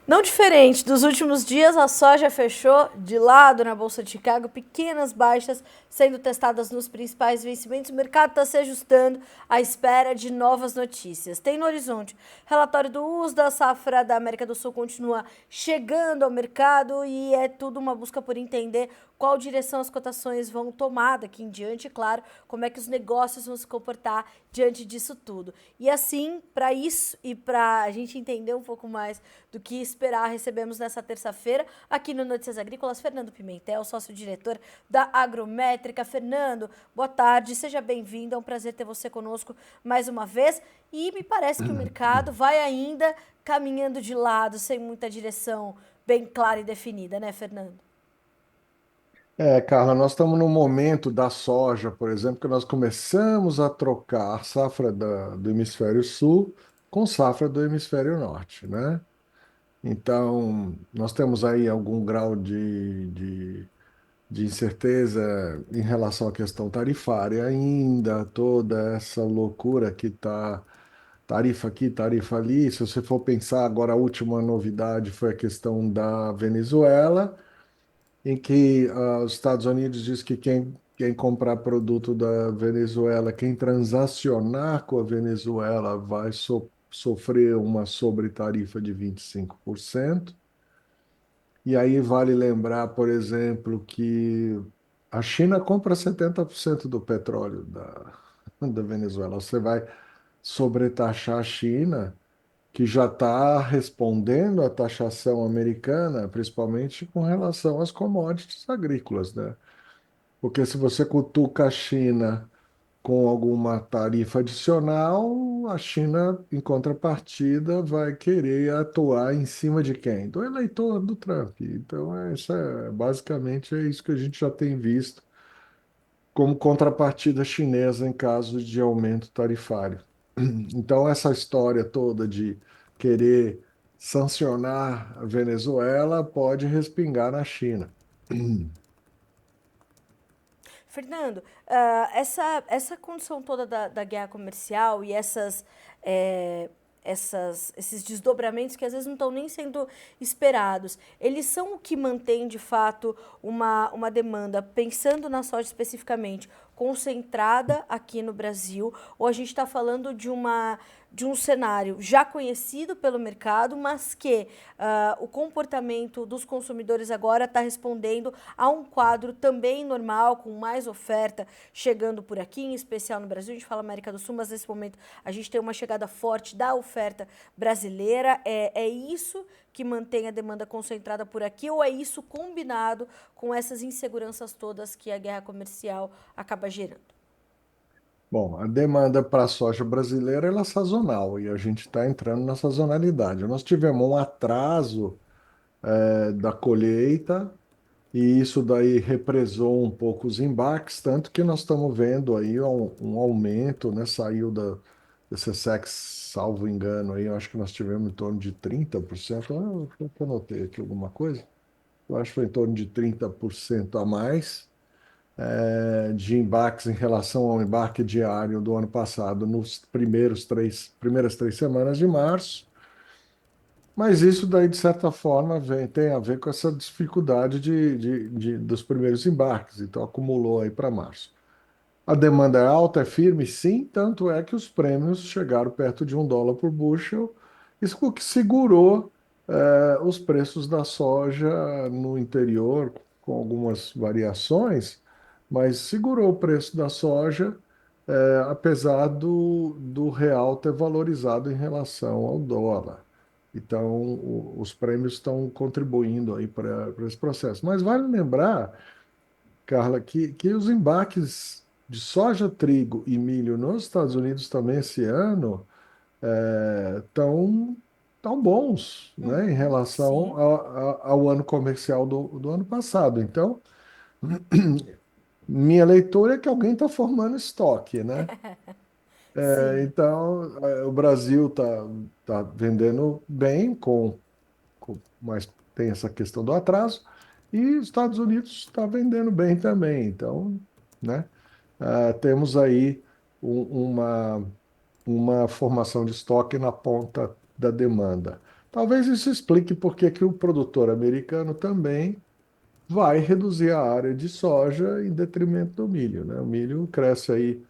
Não diferente dos últimos dias, a soja fechou de lado na Bolsa de Chicago, pequenas baixas sendo testadas nos principais vencimentos. O mercado está se ajustando à espera de novas notícias. Tem no horizonte relatório do uso da safra da América do Sul continua chegando ao mercado e é tudo uma busca por entender qual direção as cotações vão tomar daqui em diante, claro, como é que os negócios vão se comportar diante disso tudo. E assim, para isso e para a gente entender um pouco mais do que esperar, recebemos nessa terça-feira, aqui no Notícias Agrícolas, Fernando Pimentel, sócio-diretor da Agrométrica. Fernando, boa tarde, seja bem-vindo, é um prazer ter você conosco mais uma vez. E me parece que o mercado vai ainda caminhando de lado, sem muita direção bem clara e definida, né, Fernando? Carla, nós estamos no momento da soja, por exemplo, que nós começamos a trocar safra do hemisfério sul com safra do hemisfério norte, né? Então, nós temos aí algum grau de incerteza em relação à questão tarifária ainda, toda essa loucura que está tarifa aqui, tarifa ali. Se você for pensar agora, a última novidade foi a questão da Venezuela em que os Estados Unidos diz que quem comprar produto da Venezuela, quem transacionar com a Venezuela vai sofrer uma sobretarifa de 25%. E aí vale lembrar, por exemplo, que a China compra 70% do petróleo da Venezuela. Você vai sobretaxar a China, que já está respondendo à taxação americana, principalmente com relação às commodities agrícolas, né? Porque se você cutuca a China com alguma tarifa adicional, a China, em contrapartida, vai querer atuar em cima de quem? Do eleitor do Trump. Então, basicamente é isso que a gente já tem visto como contrapartida chinesa em caso de aumento tarifário. Então, essa história toda de querer sancionar a Venezuela pode respingar na China. Fernando, essa condição toda da guerra comercial e é, esses desdobramentos que às vezes não estão nem sendo esperados, eles são o que mantém de fato uma demanda, pensando na soja especificamente, concentrada aqui no Brasil, ou a gente está falando de um cenário já conhecido pelo mercado, mas que o comportamento dos consumidores agora está respondendo a um quadro também normal, com mais oferta chegando por aqui, em especial no Brasil. A gente fala América do Sul, mas nesse momento a gente tem uma chegada forte da oferta brasileira. É isso que mantém a demanda concentrada por aqui, ou é isso combinado com essas inseguranças todas que a guerra comercial acaba gerando? Bom, a demanda para a soja brasileira ela é sazonal e a gente está entrando na sazonalidade. Nós tivemos um atraso da colheita e isso daí represou um pouco os embarques, tanto que nós estamos vendo aí um aumento, né? Saiu da SESEX, salvo engano, aí, eu acho que nós tivemos em torno de 30%. Eu anotei aqui alguma coisa. Eu acho que foi em torno de 30% a mais de embarques em relação ao embarque diário do ano passado, nos primeiras 3 semanas de março. Mas isso daí, de certa forma, tem a ver com essa dificuldade dos primeiros embarques, então acumulou aí para março. A demanda é alta, é firme, sim, tanto é que os prêmios chegaram perto de US$ 1 por bushel, isso o que segurou os preços da soja no interior, com algumas variações, mas segurou o preço da soja, apesar do real ter valorizado em relação ao dólar. Então, os prêmios estão contribuindo aí para esse processo. Mas vale lembrar, Carla, que os embarques de soja, trigo e milho nos Estados Unidos também esse ano estão tão bons, né, em Uhum, relação sim. ao ano comercial do ano passado. Então, minha leitura é que alguém está formando estoque, né? Sim. Então, o Brasil tá vendendo bem, mas tem essa questão do atraso, e os Estados Unidos está vendendo bem também. Então, né, temos aí uma formação de estoque na ponta da demanda. talvez isso explique por que que o produtor americano também vai reduzir a área de soja em detrimento do milho, né? O milho cresce aí,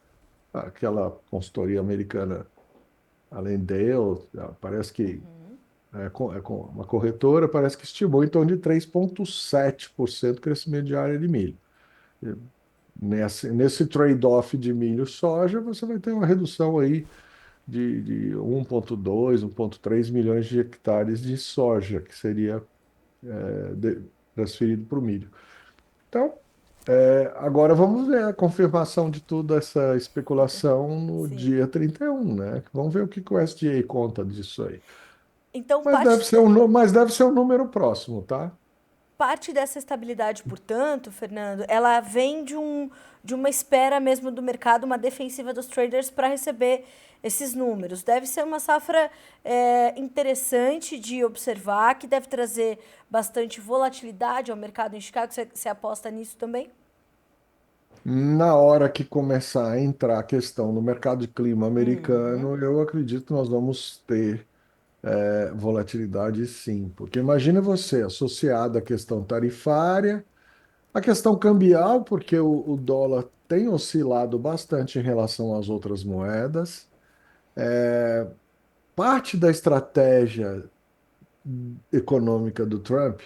aquela consultoria americana, Allendale, parece que uma corretora, parece que estimou em torno de 3,7% crescimento de área de milho. Nesse trade-off de milho e soja, você vai ter uma redução aí de 1,2, 1,3 milhões de hectares de soja, que seria transferido para o milho. Então, agora vamos ver a confirmação de toda essa especulação no Sim. dia 31, né? Vamos ver o que que o SDA conta disso aí. Então, Mas deve ser mas deve ser um número próximo, tá? parte dessa estabilidade, portanto, Fernando, ela vem de uma espera mesmo do mercado, uma defensiva dos traders para receber esses números. Deve ser uma safra interessante de observar, que deve trazer bastante volatilidade ao mercado em Chicago. Você aposta nisso também? Na hora que começar a entrar a questão no mercado de clima americano, eu acredito que nós vamos ter volatilidade sim, porque imagine você associado à questão tarifária, à questão cambial, porque o dólar tem oscilado bastante em relação às outras moedas. Parte da estratégia econômica do Trump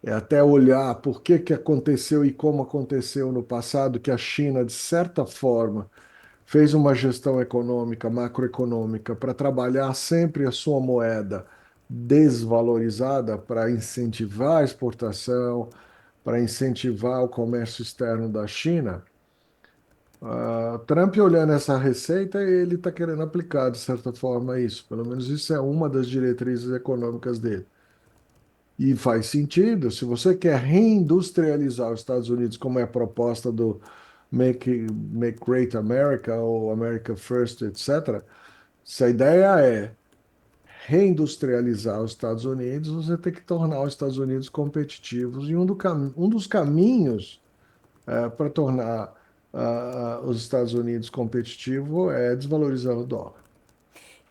é até olhar por que que aconteceu e como aconteceu no passado, que a China, de certa forma, fez uma gestão econômica, macroeconômica, para trabalhar sempre a sua moeda desvalorizada para incentivar a exportação, para incentivar o comércio externo da China. Trump, olhando essa receita, ele está querendo aplicar, de certa forma, isso. Pelo menos isso é uma das diretrizes econômicas dele. E faz sentido, se você quer reindustrializar os Estados Unidos, como é a proposta do Make Great America ou America First, etc., se a ideia é reindustrializar os Estados Unidos, você tem que tornar os Estados Unidos competitivos. E um dos caminhos para tornar os Estados Unidos competitivos é desvalorizando o dólar.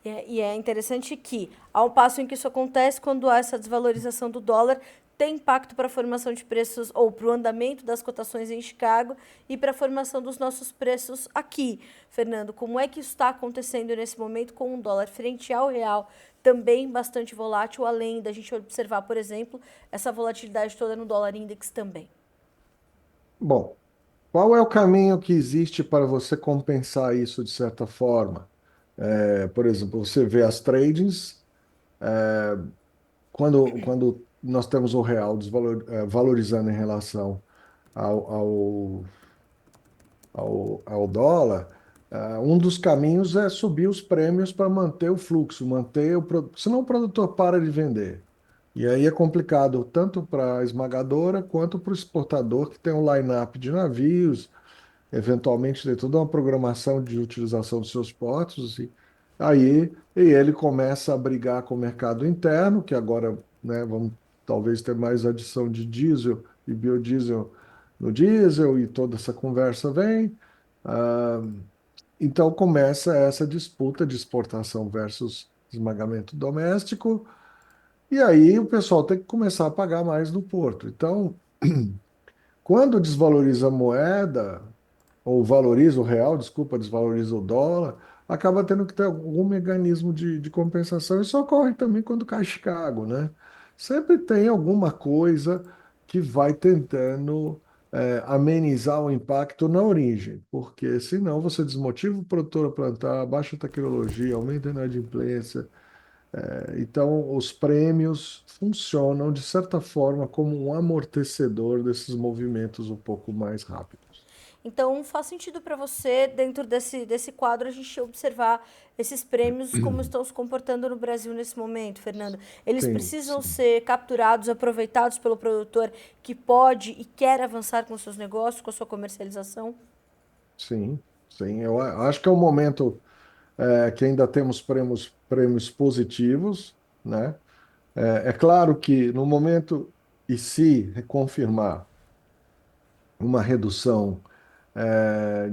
E é interessante que, ao passo em que isso acontece, quando há essa desvalorização do dólar, tem impacto para a formação de preços ou para o andamento das cotações em Chicago e para a formação dos nossos preços aqui. Fernando, como é que isso está acontecendo nesse momento com o dólar frente ao real também bastante volátil, além da gente observar, por exemplo, essa volatilidade toda no dólar index também? Bom, qual é o caminho que existe para você compensar isso de certa forma? Por exemplo, você vê as tradings, quando nós temos o real valorizando em relação ao, ao, ao dólar, um dos caminhos é subir os prêmios para manter o fluxo, senão o produtor para de vender. E aí é complicado tanto para a esmagadora quanto para o exportador, que tem um line-up de navios, eventualmente tem toda uma programação de utilização dos seus portos, e ele começa a brigar com o mercado interno, que agora, né, vamos talvez ter mais adição de diesel e biodiesel no diesel, e toda essa conversa vem. Ah, então começa essa disputa de exportação versus esmagamento doméstico, e aí o pessoal tem que começar a pagar mais no porto. Então, quando desvaloriza a moeda, ou valoriza o real, desculpa, desvaloriza o dólar, acaba tendo que ter algum mecanismo de compensação. Isso ocorre também quando cai Chicago, né? Sempre tem alguma coisa que vai tentando amenizar o impacto na origem, porque senão você desmotiva o produtor a plantar, baixa a tecnologia, aumenta a inadimplência. Então, os prêmios funcionam, de certa forma, como um amortecedor desses movimentos um pouco mais rápidos. Então, faz sentido para você, dentro desse quadro, a gente observar esses prêmios, como estão se comportando no Brasil nesse momento, Fernando. Eles Sim, precisam sim. ser capturados, aproveitados pelo produtor que pode e quer avançar com seus negócios, com a sua comercialização? Sim, sim. Acho que é um momento que ainda temos prêmios positivos, né? É claro que no momento, e se confirmar uma redução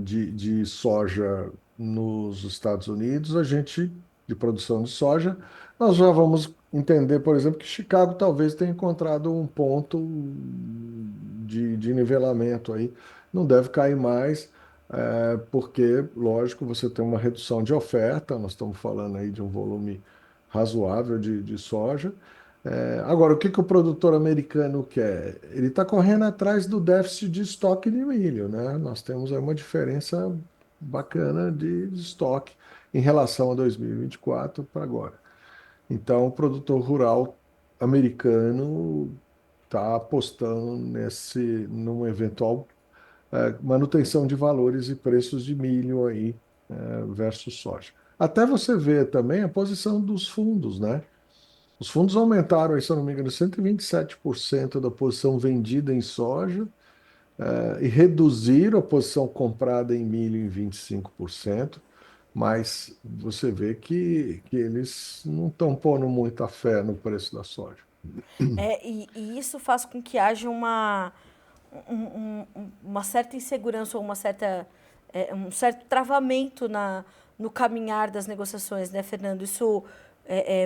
de soja nos Estados Unidos, de produção de soja, nós já vamos entender, por exemplo, que Chicago talvez tenha encontrado um ponto de nivelamento aí. Não deve cair mais, porque, lógico, você tem uma redução de oferta, nós estamos falando aí de um volume razoável de soja. Agora, o que que o produtor americano quer? Ele está correndo atrás do déficit de estoque de milho, né? Nós temos aí uma diferença bacana de estoque em relação a 2024 para agora. Então, o produtor rural americano está apostando numa eventual manutenção de valores e preços de milho aí, versus soja. Até você ver também a posição dos fundos, né? Os fundos aumentaram, aí, se eu não me engano, 127% da posição vendida em soja, e reduziram a posição comprada em milho em 25%. Mas você vê que eles não estão pondo muita fé no preço da soja. E isso faz com que haja uma certa insegurança ou um certo travamento no caminhar das negociações, né, Fernando? Isso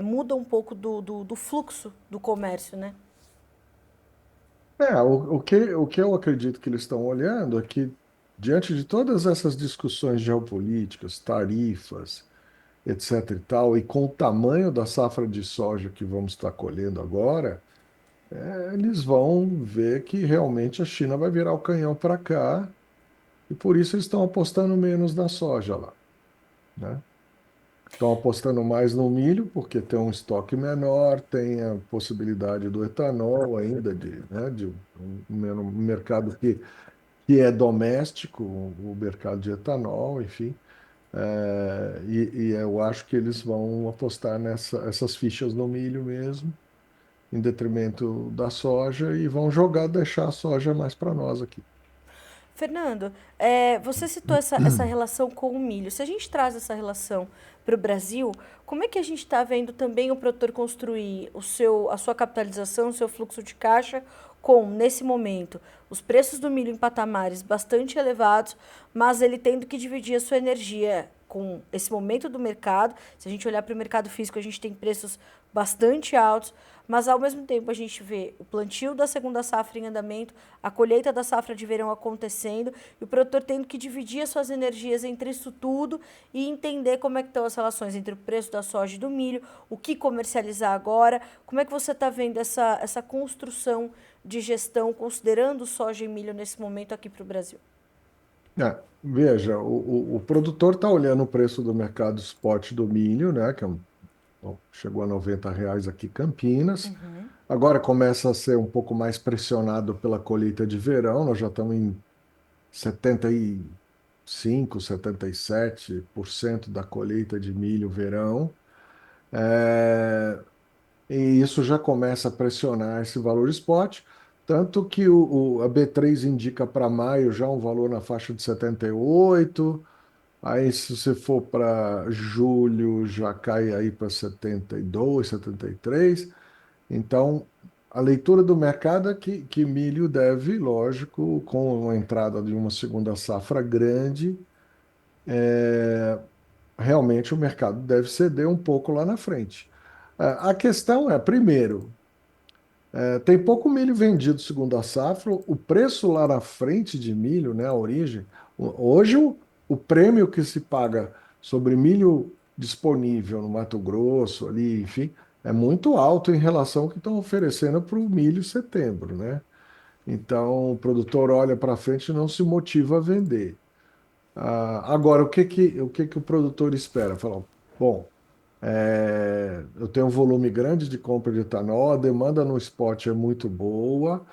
muda um pouco do fluxo do comércio, né? O que eu acredito que eles estão olhando é que, diante de todas essas discussões geopolíticas, tarifas, etc. e tal, e com o tamanho da safra de soja que vamos estar colhendo agora, eles vão ver que realmente a China vai virar o canhão para cá, e por isso eles estão apostando menos na soja lá, né? Estão apostando mais no milho, porque tem um estoque menor, tem a possibilidade do etanol ainda, de um mercado que é doméstico, o mercado de etanol, enfim. E eu acho que eles vão apostar essas fichas no milho mesmo, em detrimento da soja, e vão deixar a soja mais para nós aqui. Fernando, você citou essa relação com o milho. Se a gente traz essa relação para o Brasil, como é que a gente está vendo também o produtor construir a sua capitalização, o seu fluxo de caixa com, nesse momento, os preços do milho em patamares bastante elevados, mas ele tendo que dividir a sua energia com esse momento do mercado. Se a gente olhar para o mercado físico, a gente tem preços bastante altos, mas ao mesmo tempo a gente vê o plantio da segunda safra em andamento, a colheita da safra de verão acontecendo e o produtor tendo que dividir as suas energias entre isso tudo e entender como é que estão as relações entre o preço da soja e do milho, o que comercializar agora. Como é que você está vendo essa construção de gestão considerando soja e milho nesse momento aqui para o Brasil? Veja, o produtor está olhando o preço do mercado spot do milho, né, que bom, chegou a R$ 90 aqui em Campinas. Agora começa a ser um pouco mais pressionado pela colheita de verão, nós já estamos em 75, 77% da colheita de milho verão. É, e isso já começa a pressionar esse valor spot, tanto que a B3 indica para maio já um valor na faixa de 78. Aí, se você for para julho, já cai aí para 72, 73. Então, a leitura do mercado é que milho deve, lógico, com a entrada de uma segunda safra grande, realmente o mercado deve ceder um pouco lá na frente. A questão é, primeiro, tem pouco milho vendido segundo a safra, o preço lá na frente de milho, né, a origem, hoje o prêmio que se paga sobre milho disponível no Mato Grosso, ali, enfim, é muito alto em relação ao que estão oferecendo para o milho setembro, né? Então, o produtor olha para frente e não se motiva a vender. Agora, o que que o produtor espera? Fala, bom, eu tenho um volume grande de compra de etanol, a demanda no spot é muito boa,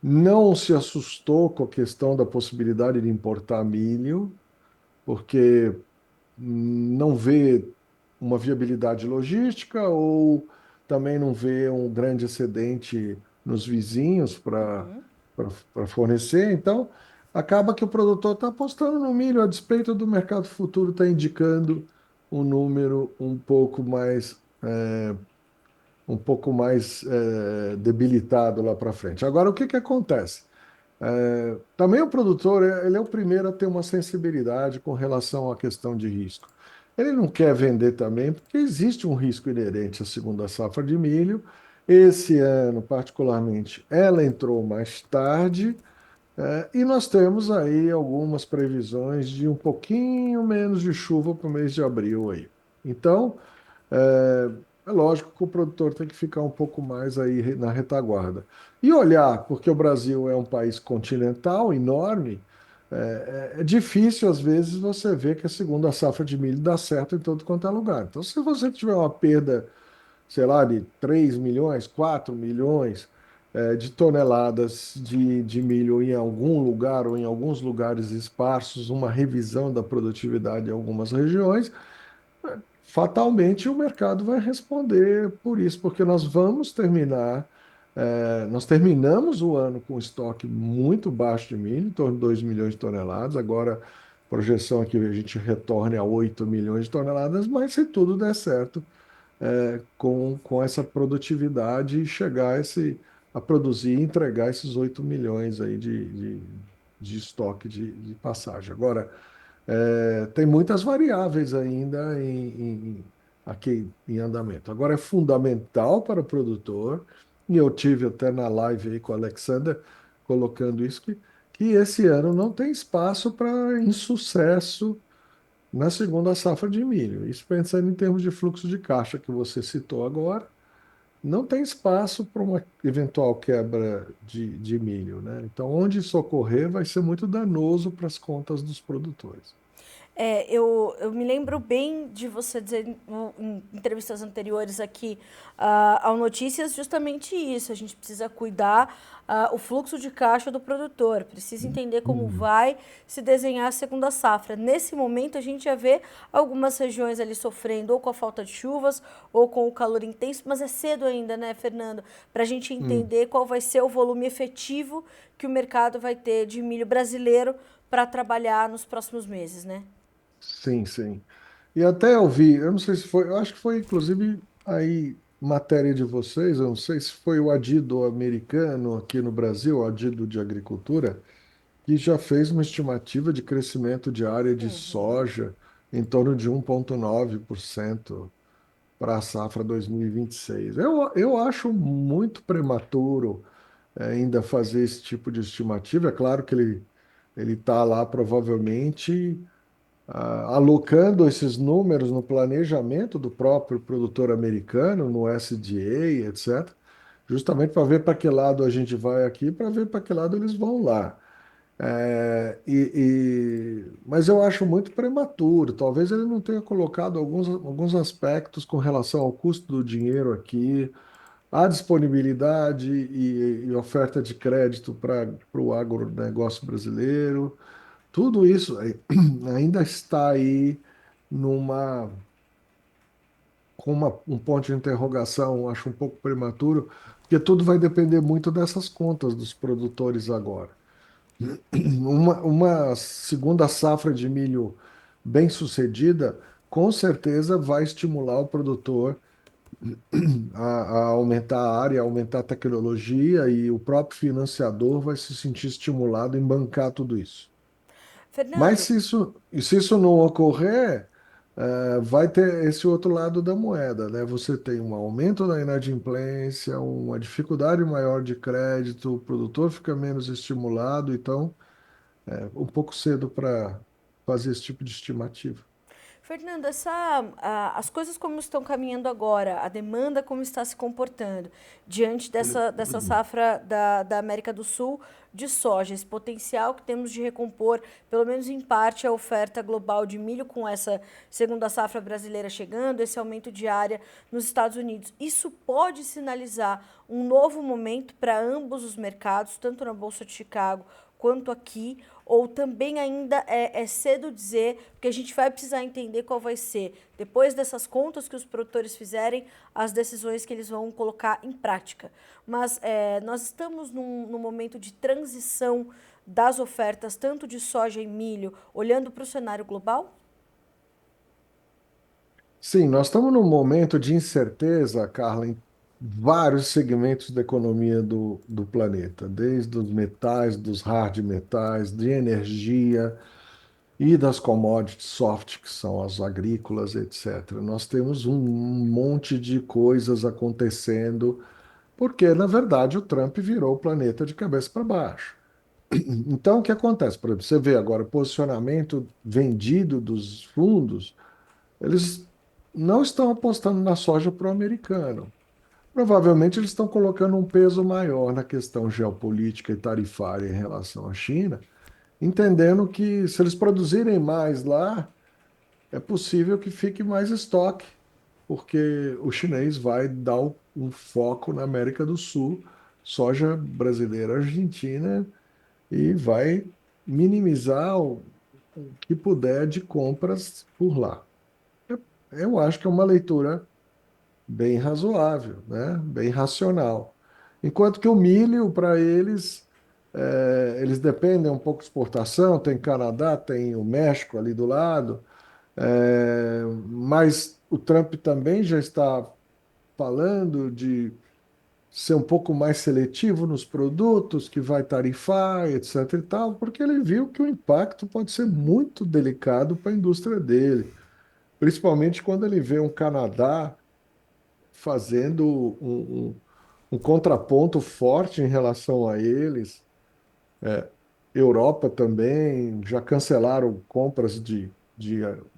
não se assustou com a questão da possibilidade de importar milho, porque não vê uma viabilidade logística ou também não vê um grande excedente nos vizinhos para fornecer. Então, acaba que o produtor está apostando no milho, a despeito do mercado futuro estar indicando um número um pouco mais debilitado lá para frente. Agora, o que que acontece? Também o produtor, ele é o primeiro a ter uma sensibilidade com relação à questão de risco. Ele não quer vender também, porque existe um risco inerente à segunda safra de milho. Esse ano, particularmente, ela entrou mais tarde, e nós temos aí algumas previsões de um pouquinho menos de chuva para o mês de abril aí. Então, é, é lógico que o produtor tem que ficar um pouco mais aí na retaguarda. E olhar, porque o Brasil é um país continental, enorme, é difícil às vezes você ver que a segunda safra de milho dá certo em todo quanto é lugar. Então, se você tiver uma perda, sei lá, de 3 milhões, 4 milhões de toneladas de milho em algum lugar ou em alguns lugares esparsos, uma revisão da produtividade em algumas regiões, fatalmente o mercado vai responder por isso, porque nós terminamos o ano com estoque muito baixo de milho, em torno de 2 milhões de toneladas. Agora, a projeção é que a gente retorne a 8 milhões de toneladas, mas se tudo der certo, com essa produtividade e chegar a produzir e entregar esses 8 milhões aí de estoque de passagem. Agora, tem muitas variáveis ainda aqui em andamento. Agora, é fundamental para o produtor, e eu tive até na live aí com o Alexander colocando isso, que esse ano não tem espaço para insucesso na segunda safra de milho. Isso pensando em termos de fluxo de caixa que você citou agora, não tem espaço para uma eventual quebra de milho, né? Então, onde isso ocorrer, vai ser muito danoso para as contas dos produtores. Eu me lembro bem de você dizer em entrevistas anteriores aqui ao Notícias justamente isso. A gente precisa cuidar o fluxo de caixa do produtor, precisa entender como Hum. vai se desenhar a segunda safra. Nesse momento, a gente já vê algumas regiões ali sofrendo ou com a falta de chuvas ou com o calor intenso, mas é cedo ainda, né, Fernando? Para a gente Hum. entender qual vai ser o volume efetivo que o mercado vai ter de milho brasileiro para trabalhar nos próximos meses, né? Sim, sim. E até eu vi, eu não sei se foi, eu acho que foi inclusive aí matéria de vocês, eu não sei se foi o Adido americano aqui no Brasil, o Adido de Agricultura, que já fez uma estimativa de crescimento de área de soja em torno de 1,9% para a safra 2026. Eu acho muito prematuro ainda fazer esse tipo de estimativa. É claro que ele está lá provavelmente alocando esses números no planejamento do próprio produtor americano, no SDA, etc., justamente para ver para que lado a gente vai aqui, para ver para que lado eles vão lá. Mas eu acho muito prematuro. Talvez ele não tenha colocado alguns aspectos com relação ao custo do dinheiro aqui, a disponibilidade e oferta de crédito para o agronegócio brasileiro. Tudo isso ainda está aí numa, um ponto de interrogação, acho um pouco prematuro, porque tudo vai depender muito dessas contas dos produtores agora. Uma segunda safra de milho bem-sucedida, com certeza vai estimular o produtor a aumentar a área, aumentar a tecnologia, e o próprio financiador vai se sentir estimulado em bancar tudo isso. Mas Fernando, se isso não ocorrer, vai ter esse outro lado da moeda, né? Você tem um aumento da inadimplência, uma dificuldade maior de crédito, o produtor fica menos estimulado, então um pouco cedo para fazer esse tipo de estimativa. Fernando, as coisas como estão caminhando agora, a demanda como está se comportando diante dessa safra da América do Sul de soja, esse potencial que temos de recompor, pelo menos em parte, a oferta global de milho com essa segunda safra brasileira chegando, esse aumento de área nos Estados Unidos. Isso pode sinalizar um novo momento para ambos os mercados, tanto na Bolsa de Chicago quanto aqui, ou também ainda é cedo dizer, porque a gente vai precisar entender qual vai ser, depois dessas contas que os produtores fizerem, as decisões que eles vão colocar em prática. Mas nós estamos num momento de transição das ofertas, tanto de soja e milho, olhando para o cenário global? Sim, nós estamos num momento de incerteza, Carla, em vários segmentos da economia do planeta, desde os metais, dos hard metais, de energia. e das commodities soft, que são as agrícolas, etc. Nós temos um monte de coisas acontecendo, porque, na verdade, o Trump virou o planeta de cabeça para baixo. Então, o que acontece? Por exemplo, você vê agora o posicionamento vendido dos fundos, eles não estão apostando na soja para o americano. Provavelmente eles estão colocando um peso maior na questão geopolítica e tarifária em relação à China, entendendo que se eles produzirem mais lá, é possível que fique mais estoque, porque o chinês vai dar um foco na América do Sul, soja brasileira, argentina, e vai minimizar o que puder de compras por lá. Eu acho que é uma leitura bem razoável, né? Bem racional. Enquanto que o milho, para eles, eles dependem um pouco de exportação, tem Canadá, tem o México ali do lado, mas o Trump também já está falando de ser um pouco mais seletivo nos produtos, que vai tarifar, etc. e tal, porque ele viu que o impacto pode ser muito delicado para a indústria dele, principalmente quando ele vê um Canadá fazendo um contraponto forte em relação a eles. Europa também já cancelaram compras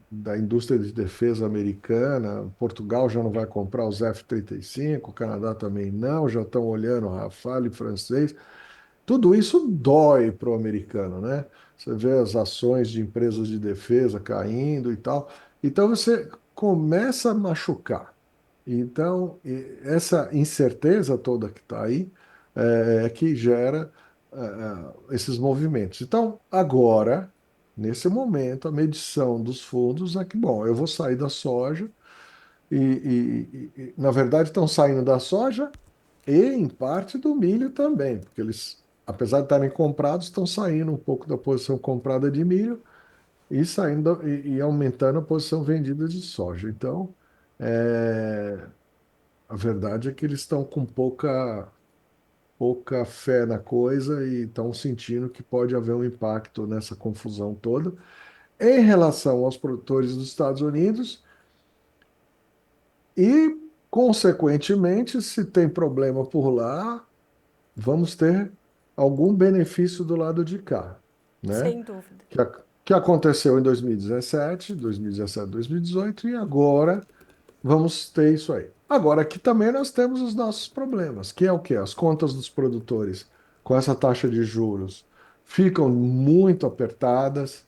da indústria de defesa americana. Portugal já não vai comprar os F-35, o Canadá também não, já estão olhando Rafale francês. Tudo isso dói para o americano, né? Você vê as ações de empresas de defesa caindo e tal. Então você começa a machucar. Então, essa incerteza toda que está aí é que gera esses movimentos. Então, agora, nesse momento, a medição dos fundos é que, bom, eu vou sair da soja na verdade, estão saindo da soja e, em parte, do milho também, porque eles, apesar de estarem comprados, estão saindo um pouco da posição comprada de milho e saindo e aumentando a posição vendida de soja. Então, é, a verdade é que eles estão com pouca fé na coisa e estão sentindo que pode haver um impacto nessa confusão toda. Em relação aos produtores dos Estados Unidos e, consequentemente, se tem problema por lá, vamos ter algum benefício do lado de cá, né? Sem dúvida. Que aconteceu em 2017, 2017, 2018 e agora vamos ter isso aí. Agora, aqui também nós temos os nossos problemas, que é o quê? As contas dos produtores com essa taxa de juros ficam muito apertadas.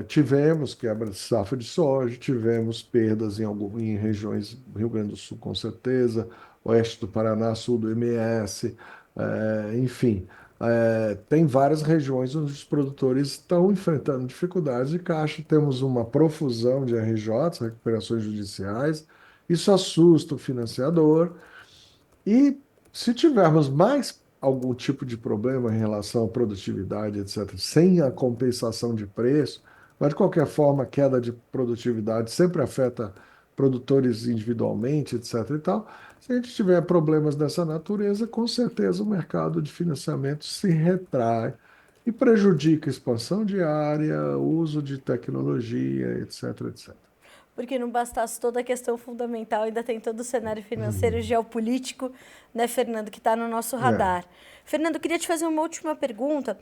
Tivemos quebra de safra de soja, tivemos perdas em regiões do Rio Grande do Sul, com certeza, oeste do Paraná, sul do MS, enfim. Tem várias regiões onde os produtores estão enfrentando dificuldades de caixa. Temos uma profusão de RJs, recuperações judiciais. Isso assusta o financiador. E se tivermos mais algum tipo de problema em relação à produtividade, etc., sem a compensação de preço, mas de qualquer forma, a queda de produtividade sempre afeta produtores individualmente, etc. e tal. Se a gente tiver problemas dessa natureza, com certeza o mercado de financiamento se retrai e prejudica a expansão de área, o uso de tecnologia, etc, etc. Porque não bastasse toda a questão fundamental, ainda tem todo o cenário financeiro e Hum. geopolítico, né, Fernando, que está no nosso É. radar. Fernando, eu queria te fazer uma última pergunta.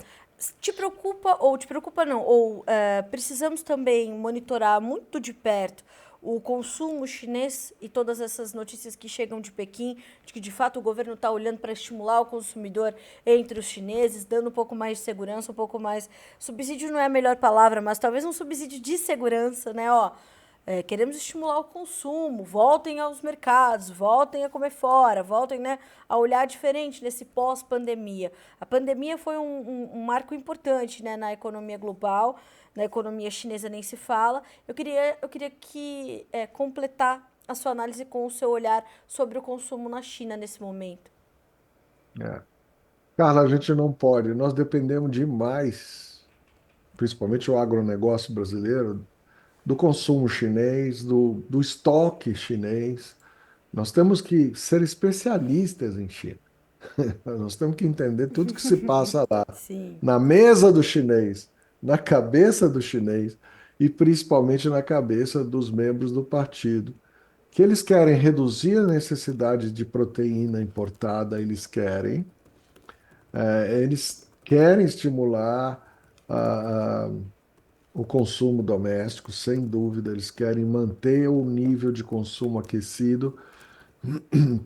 Te preocupa, ou te preocupa não, ou precisamos também monitorar muito de perto o consumo chinês e todas essas notícias que chegam de Pequim, de que de fato o governo está olhando para estimular o consumidor entre os chineses, dando um pouco mais de segurança, um pouco mais. Subsídio não é a melhor palavra, mas talvez um subsídio de segurança, né? Ó, queremos estimular o consumo, voltem aos mercados, voltem a comer fora, voltem, né, a olhar diferente nesse pós-pandemia. A pandemia foi um marco importante, né, na economia global, na economia chinesa nem se fala. Eu queria que completar a sua análise com o seu olhar sobre o consumo na China nesse momento. É. Carla, a gente não pode, nós dependemos demais, principalmente o agronegócio brasileiro, do consumo chinês, do estoque chinês. Nós temos que ser especialistas em China. Nós temos que entender tudo que se passa lá, Sim. na mesa do chinês. na cabeça do chinês e principalmente na cabeça dos membros do partido, que eles querem reduzir a necessidade de proteína importada, eles querem estimular o consumo doméstico, sem dúvida, eles querem manter o nível de consumo aquecido,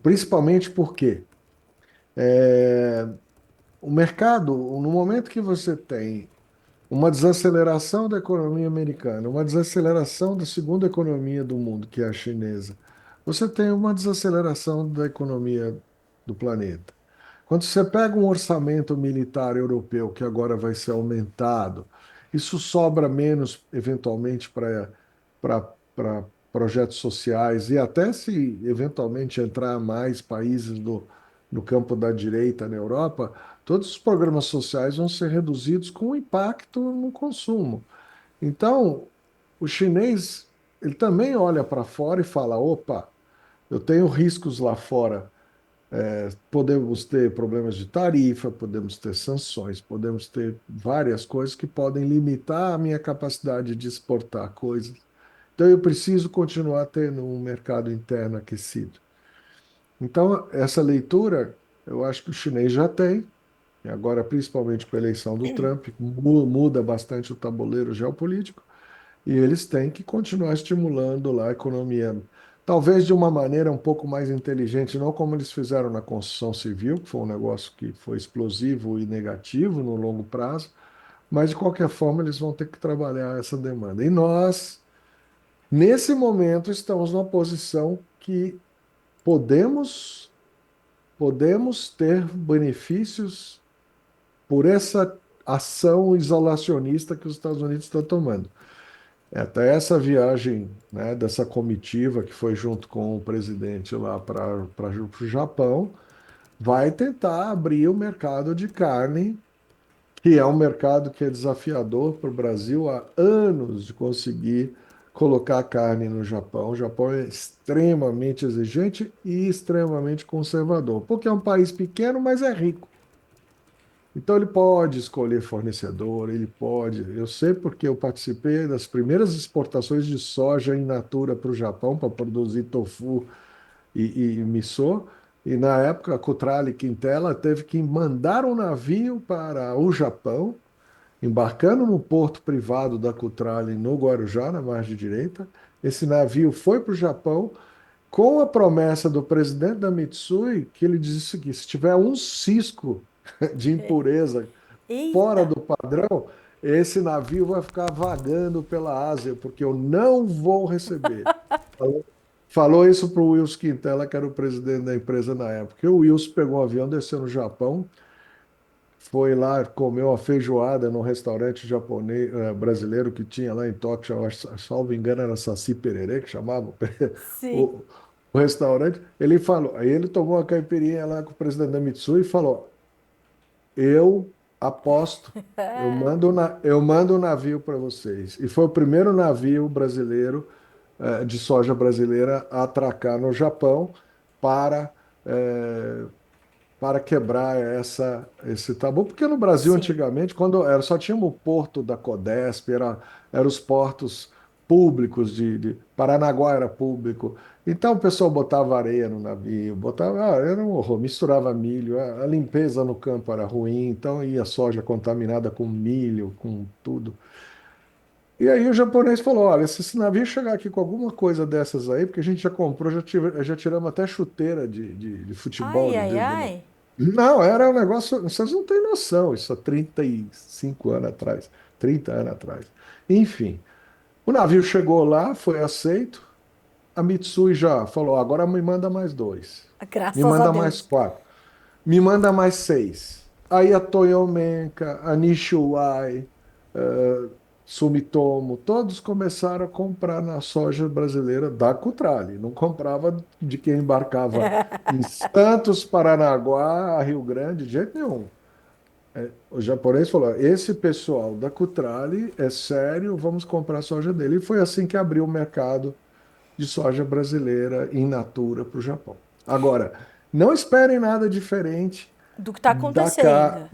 principalmente porque o mercado, no momento que você tem uma desaceleração da economia americana, uma desaceleração da segunda economia do mundo, que é a chinesa, você tem uma desaceleração da economia do planeta. Quando você pega um orçamento militar europeu que agora vai ser aumentado, isso sobra menos, eventualmente, para projetos sociais e até se eventualmente entrar mais países no campo da direita na Europa, todos os programas sociais vão ser reduzidos com impacto no consumo. Então, o chinês, ele também olha para fora e fala: opa, eu tenho riscos lá fora. Podemos ter problemas de tarifa, podemos ter sanções, podemos ter várias coisas que podem limitar a minha capacidade de exportar coisas. Então, eu preciso continuar tendo um mercado interno aquecido. Então, essa leitura, eu acho que o chinês já tem, e agora, principalmente com a eleição do Trump, muda bastante o tabuleiro geopolítico, e eles têm que continuar estimulando lá a economia. Talvez de uma maneira um pouco mais inteligente, não como eles fizeram na construção civil, que foi um negócio que foi explosivo e negativo no longo prazo, mas de qualquer forma eles vão ter que trabalhar essa demanda. E nós, nesse momento, estamos numa posição que podemos, podemos ter benefícios por essa ação isolacionista que os Estados Unidos estão tomando. Até essa viagem, né, dessa comitiva que foi junto com o presidente lá para o Japão, vai tentar abrir o mercado de carne, que é um mercado que é desafiador para o Brasil há anos de conseguir colocar carne no Japão. O Japão é extremamente exigente e extremamente conservador, porque é um país pequeno, mas é rico. Então ele pode escolher fornecedor, ele pode. Eu sei porque eu participei das primeiras exportações de soja in natura para o Japão para produzir tofu e miso. E na época a Cutrale Quintela teve que mandar um navio para o Japão, embarcando no porto privado da Cutrale no Guarujá, na margem direita. Esse navio foi para o Japão com a promessa do presidente da Mitsui que ele disse que se tiver um cisco de impureza fora Eita! do padrão, esse navio vai ficar vagando pela Ásia, porque eu não vou receber. Falou isso para o Wilson Quintela, que era o presidente da empresa na época. E o Wilson pegou um avião, desceu no Japão, foi lá, comeu uma feijoada num restaurante japonês, brasileiro que tinha lá em Tóquio, salvo engano, era Saci Pererê, que chamava Sim. o, o restaurante. Ele falou, aí ele tomou uma caipirinha lá com o presidente da Mitsui e falou: eu aposto, eu mando um navio para vocês. E foi o primeiro navio brasileiro, de soja brasileira, a atracar no Japão para, eh, para quebrar esse tabu. Porque no Brasil, Sim. antigamente, quando era, só tinha o porto da Codesp, era os portos públicos Paranaguá era público. Então o pessoal botava areia no navio, era um horror, misturava milho, a limpeza no campo era ruim, então ia soja contaminada com milho, com tudo. E aí o japonês falou: olha, se esse navio chegar aqui com alguma coisa dessas aí, porque a gente já comprou, já tiramos até chuteira de futebol Ai, de ai, dentro do ai. Não, era um negócio, vocês não têm noção, isso há 35 anos atrás, 30 anos atrás. Enfim, o navio chegou lá, foi aceito, a Mitsui já falou: agora me manda mais dois, me Graças a manda mais Deus. quatro, me manda mais seis. Aí a Toyomenka, a Nishiwai, Sumitomo, todos começaram a comprar na soja brasileira da Cutrale. Não comprava de quem embarcava em Santos, Paranaguá, Rio Grande, de jeito nenhum. O japonês falou: esse pessoal da Cutrale é sério, vamos comprar a soja dele. E foi assim que abriu o mercado de soja brasileira in natura para o Japão. Agora, não esperem nada diferente. Do que está acontecendo.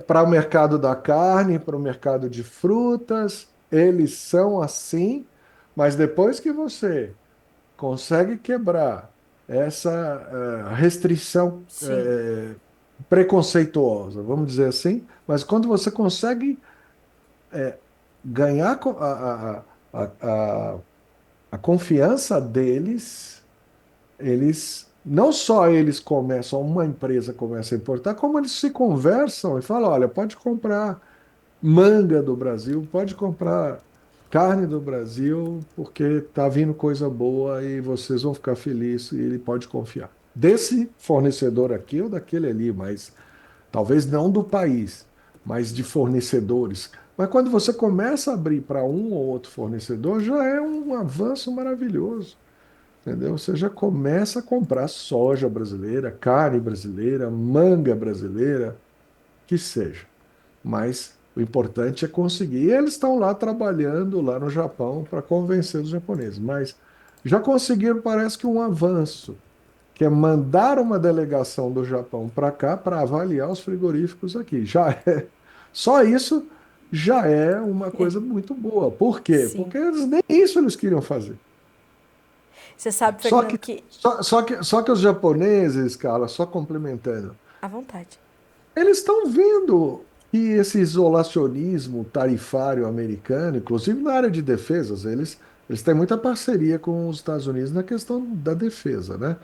Para o mercado da carne, para o mercado de frutas, eles são assim, mas depois que você consegue quebrar essa restrição Sim, preconceituosa, vamos dizer assim, mas quando você consegue ganhar a confiança deles, eles não só eles começam, uma empresa começa a importar, como eles se conversam e falam, olha, pode comprar manga do Brasil, pode comprar carne do Brasil, porque está vindo coisa boa e vocês vão ficar felizes e ele pode confiar. Desse fornecedor aqui ou daquele ali, mas talvez não do país, mas de fornecedores. Mas quando você começa a abrir para um ou outro fornecedor, já é um avanço maravilhoso. Entendeu? Você já começa a comprar soja brasileira, carne brasileira, manga brasileira, que seja. Mas o importante é conseguir. E eles estão lá trabalhando lá no Japão para convencer os japoneses. Mas já conseguiram, parece que um avanço, que é mandar uma delegação do Japão para cá para avaliar os frigoríficos aqui. Já é, só isso já é uma coisa muito boa. Por quê? sim. Porque nem isso eles queriam fazer. Você sabe, Só Fernando, que, que. só que os japoneses, Carla, só complementando, À vontade. eles estão vendo que esse isolacionismo tarifário americano, inclusive na área de defesas, eles têm muita parceria com os Estados Unidos na questão da defesa, né?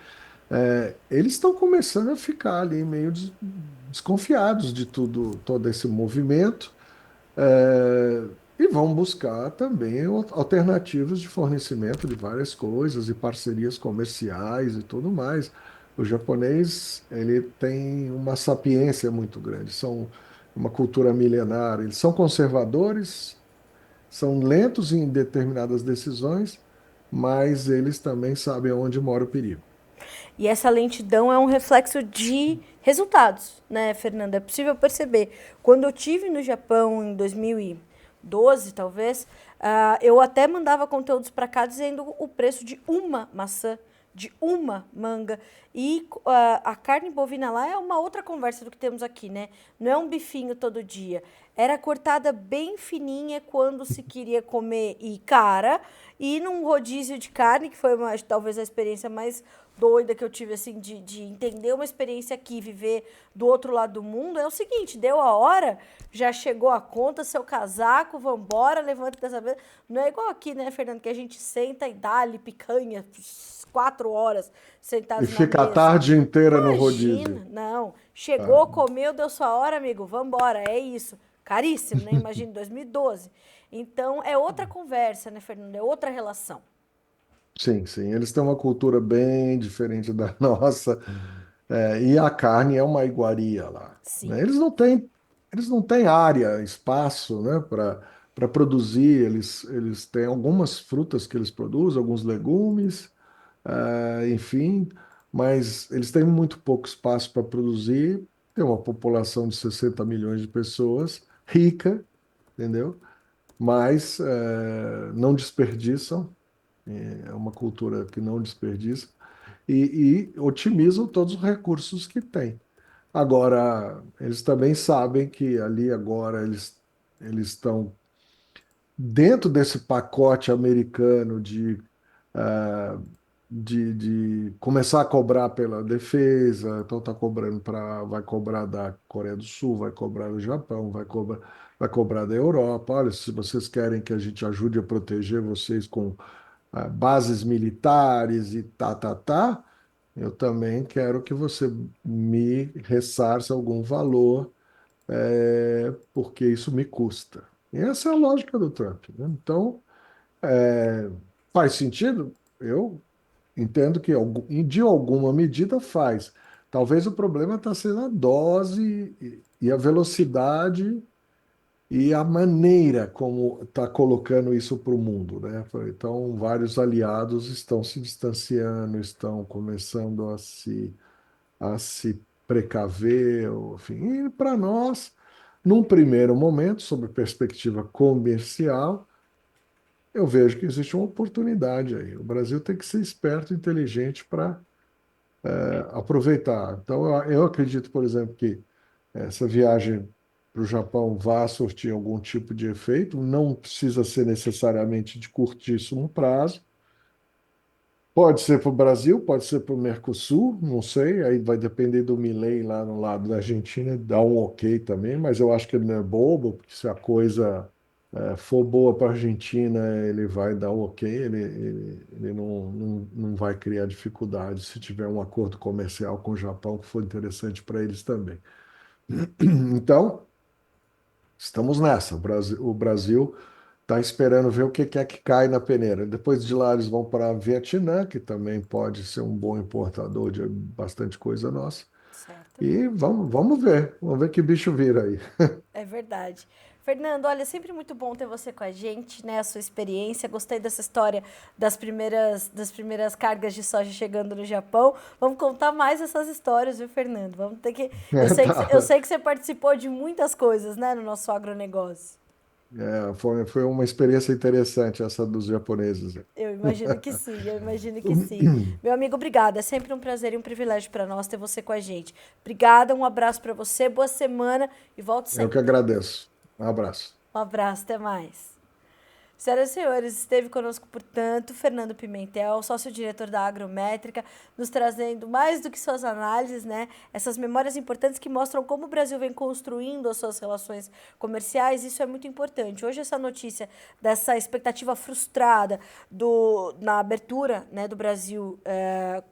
Eles estão começando a ficar ali meio desconfiados de tudo, todo esse movimento. E vão buscar também alternativas de fornecimento de várias coisas e parcerias comerciais e tudo mais. O japonês, ele tem uma sapiência muito grande, são uma cultura milenar, eles são conservadores, são lentos em determinadas decisões, mas eles também sabem onde mora o perigo. E essa lentidão é um reflexo de resultados, né, Fernanda? É possível perceber. Quando eu tive no Japão em 2012, talvez, eu até mandava conteúdos para cá dizendo o preço de uma maçã, de uma manga. E a carne bovina lá é uma outra conversa do que temos aqui, né? Não é um bifinho todo dia. Era cortada bem fininha quando se queria comer e cara, e num rodízio de carne, que foi talvez a experiência mais doida que eu tive, assim, de entender uma experiência aqui, viver do outro lado do mundo, é o seguinte, deu a hora, já chegou a conta, seu casaco, vambora, levanta dessa vez. Não é igual aqui, né, Fernando, que a gente senta e dá-lhe picanha 4 horas E sentados na fica a mesa. tarde inteira no Imagina, rodízio. não. Ah, Chegou, comeu, deu sua hora, amigo, vambora, é isso. Caríssimo, né? Imagina, 2012. Então, é outra conversa, né, Fernando? É outra relação. sim, sim, eles têm uma cultura bem diferente da nossa. E a carne é uma iguaria lá, né? Sim. Eles não têm área, espaço, né, para produzir. Eles têm algumas frutas que eles produzem, alguns legumes, enfim, mas eles têm muito pouco espaço para produzir. Tem uma população de 60 milhões de pessoas, rica, entendeu? Mas não desperdiçam. É uma cultura que não desperdiça e otimizam todos os recursos que têm. Agora, eles também sabem que ali agora eles estão dentro desse pacote americano ah, de começar a cobrar pela defesa, então tá cobrando vai cobrar da Coreia do Sul, vai cobrar do Japão, vai cobrar da Europa. Olha, se vocês querem que a gente ajude a proteger vocês com bases militares e tá. Eu também quero que você me ressarça algum valor, porque isso me custa. E essa é a lógica do Trump, né? Então, faz sentido? Eu entendo que de alguma medida faz. Talvez o problema está sendo a dose e a velocidade e a maneira como está colocando isso para o mundo, né? Então, vários aliados estão se distanciando, estão começando a se precaver, enfim. E para nós, num primeiro momento, sob perspectiva comercial, eu vejo que existe uma oportunidade aí. O Brasil tem que ser esperto e inteligente para aproveitar. Então, eu acredito, por exemplo, que essa viagem para o Japão vá surtir algum tipo de efeito, não precisa ser necessariamente de curtíssimo prazo. Pode ser para o Brasil, pode ser para o Mercosul, não sei, aí vai depender do Milei lá no lado da Argentina, dar um ok também, mas eu acho que ele não é bobo, porque se a coisa for boa para a Argentina, ele vai dar um ok, ele não vai criar dificuldade se tiver um acordo comercial com o Japão que for interessante para eles também. Então, estamos nessa. O Brasil está esperando ver o que é que cai na peneira. Depois de lá, eles vão para Vietnã, que também pode ser um bom importador de bastante coisa nossa. Certo? E vamos ver que bicho vira aí. É verdade. Fernando, olha, é sempre muito bom ter você com a gente, né? A sua experiência. Gostei dessa história das primeiras cargas de soja chegando no Japão. Vamos contar mais essas histórias, viu, Fernando? Vamos ter que. Eu Tá. sei que você participou de muitas coisas, né, no nosso agronegócio. Foi uma experiência interessante essa dos japoneses. Eu imagino que sim, eu imagino que sim. Meu amigo, obrigada. É sempre um prazer e um privilégio para nós ter você com a gente. Obrigada, um abraço para você, boa semana e volte Eu que sempre. agradeço. Um abraço. Um abraço, até mais. Senhoras e senhores, esteve conosco, portanto, Fernando Pimentel, sócio-diretor da Agrométrica, nos trazendo mais do que suas análises, né? Essas memórias importantes que mostram como o Brasil vem construindo as suas relações comerciais, isso é muito importante. Hoje essa notícia dessa expectativa frustrada na abertura, né, do Brasil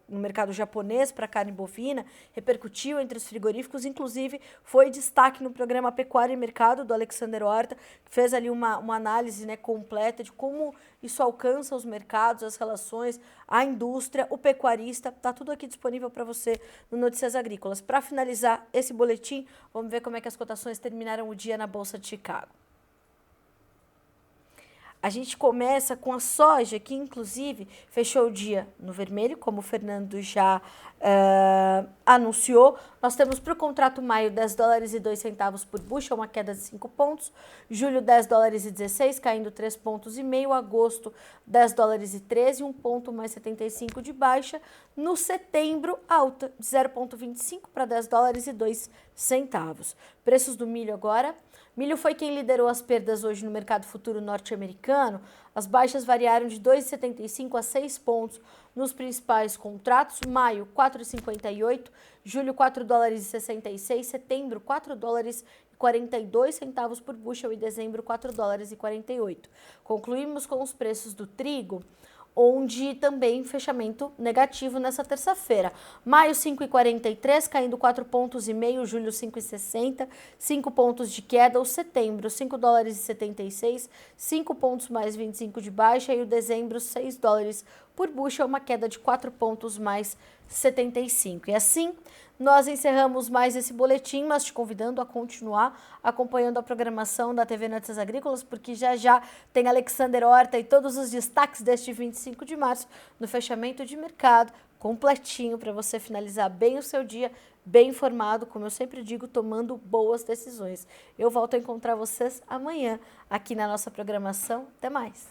no mercado japonês para carne bovina repercutiu entre os frigoríficos, inclusive foi destaque no programa Pecuária e Mercado do Alexander Horta, que fez ali uma análise, né, completa de como isso alcança os mercados, as relações, a indústria, o pecuarista. Está tudo aqui disponível para você no Notícias Agrícolas. Para finalizar esse boletim, vamos ver como é que as cotações terminaram o dia na Bolsa de Chicago. A gente começa com a soja, que inclusive fechou o dia no vermelho, como o Fernando já anunciou. Nós temos para o contrato maio $10,02 por bushel, uma queda de 5 pontos. Julho, $10,16, caindo 3,5 pontos. Agosto, $10,13, 1 ponto mais 75 de baixa. No setembro, alta de 0,25 para $10,02. Preços do milho agora. Milho foi quem liderou as perdas hoje no mercado futuro norte-americano. As baixas variaram de 2,75 a 6 pontos nos principais contratos. Maio, 4,58. Julho, $4,66. Setembro, $4,42 por bushel e dezembro, $4,48. Concluímos com os preços do trigo, onde também fechamento negativo nessa terça-feira. Maio 5,43, caindo 4,5 pontos, julho 5,60, 5 pontos de queda. O setembro $5,76, 5 pontos mais 25 de baixa, e o dezembro $6 por bushel, uma queda de 4 pontos mais 75. E assim, nós encerramos mais esse boletim, mas te convidando a continuar acompanhando a programação da TV Notícias Agrícolas, porque já já tem Alexander Horta e todos os destaques deste 25 de março no fechamento de mercado, completinho para você finalizar bem o seu dia, bem informado, como eu sempre digo, tomando boas decisões. Eu volto a encontrar vocês amanhã aqui na nossa programação. Até mais!